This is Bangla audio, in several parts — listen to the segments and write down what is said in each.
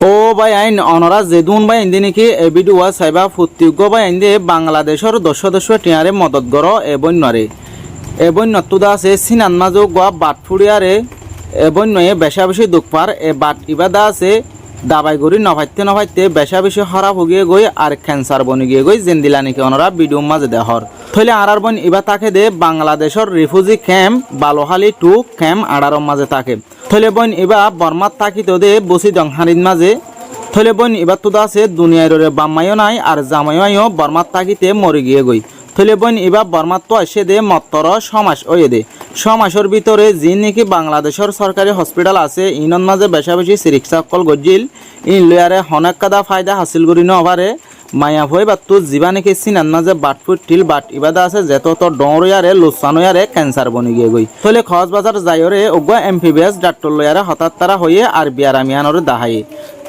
ও ভাই আইন অনরা যেদুন ভাই ইন্দি নাকি এ ভিডিও সাইবা ফুত্তিজ্ঞ ভাই ইন্দি বাংলাদেশের দশ টিয়ারে মদত গর এ বন্যরে এ বন্যতুদা আছে সিনান মাজো গোয়া বাট ফুড়িয়ারে এ বন্যয়ে বেশা বেশি দুঃখপার এ বাট ইবাদা আছে দাবাই গড়ি নভাইতে বেশা বেশি হরা ভুগিয়ে গই আর ক্যান্সার বনি গিয়ে গই জেন্দিলা নাকি অনরা ভিডিও মাঝে দেহর থইলে আর বন ইবা তাকে দে বাংলাদেশের রিফিউজি ক্যাম্প বালোহালি 2 ক্যাম্প আড়ার মাঝে থাকে থলে বন ইবা বর্মাত তাকিত দে বসি দং হারিন মাঝে থলে বন ইবা তুদা আছে দুনিয়ার বাম্মাইও নাই আর জামাইও বর্মাত তাকিতে মরে গিয়ে গই থলে বন ইবা বর্মাত তো আসে দে মত্তর সমাস ওয়ে দে সমাসের ভিতরে যি নাকি বাংলাদেশের সরকারি হসপিটাল আছে ইনন মাঝে বেশা বেশি চিকিৎসা কল গজিল ইন লয়ারে হনেক কাদা ফায়দা হাসিল করি নভারে মায়া ভয় বাত্তু জীবা নাকি সিনান মাঝে বাটফুট টিল বাট ইবাদা আছে যেত তো ডরয়ারে লুসানোয়ারে ক্যান্সার বনি গিয়ে গই থলে খজ বাজার যাইরে ওগা এমপিবিএস ডাক্তার লয়ারে হঠাৎ তারা হয়ে আর বিয়ারামিয়ানরে দাহাই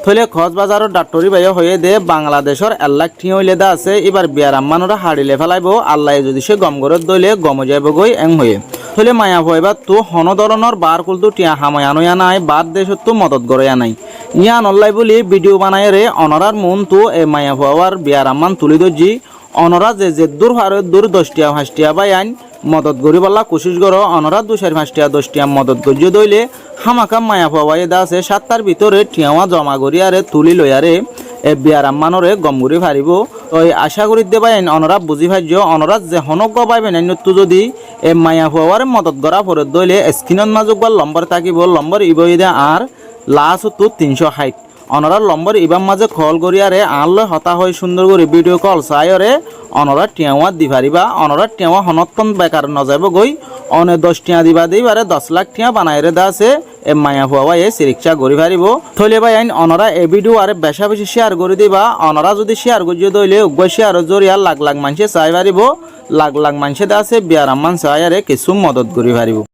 থলে খজ বাজারের ডাক্তরি বাইয় হয়ে দে বাংলাদেশের এল্লাক ঠিয় হইলে দা আছে এবার বিয়ারাম্মানরে হাড়িলে ফেলাইব আল্লাহ যদি সে গমগরত দইলে গম যাইব গই এং হয়ে থলে মায়া ভয়বা তো হন ধরনের বার কুলতু টিয়া হাময়ানয়া নাই বাদ দেশত তো মদত গড়য়া নাই ইয়ান অল্লাই বলি ভিডিও বানায় রে অনরার মন তো এ মায়া ভয়ার বিয়ারাম্মান তুলি দজি অনরা যে দূর ভারত দূর 10টিয়া 5টিয়া বাই আইন মদত গরি বল্লা কোশিশ করো অনরা 2-5টিয়া 10টিয়া মদত গজ্য দইলে হামাকা মায়া ভবাই দা আছে 7টার ভিতরে টিয়াওয়া জমা গরিয়ারে তুলি লয়ারে এ বিয়ারাম্মানরে গমগুড়ি ফারিব ওই আশা করি দেবাই অনরা বুঝি ভাজ্য অনরা যে হনক পাইবেন নতু যদি এ মায়া ভবারে মদত গড়া পরে দইলে স্ক্রিনত মাজুক বা লম্বর থাকিব লম্বর ইবইদে আর লাস্ট তো 360 অনরার লম্বর ইবাম মাঝে খল গড়িয়ারে আনলে হতা হয় সুন্দর করে ভিডিও কল চাইরে অনরা টিয়াওয়া দি পারিবা অনরা টিয়াওয়া হনতন বেকার নজাইব গই অনে 10 টিয়া দিবা দিবারে 10 লাখ টিয়া বানাইরে দা আছে এ মায়া ফুয়া এ চিকিৎসা গড়ি পারিব থলে ভাই আইন অনরা এ ভিডিও আরে বেশা বেশি শেয়ার করে দিবা অনরা যদি শেয়ার গজ্য দইলে উগ্র শেয়ার জরিয়া লাখ লাখ মানুষে চাই পারিব লাখ লাখ মানুষে দা আছে বিয়ারাম্মান চাইরে কিছু মদত গড়ি পারিব।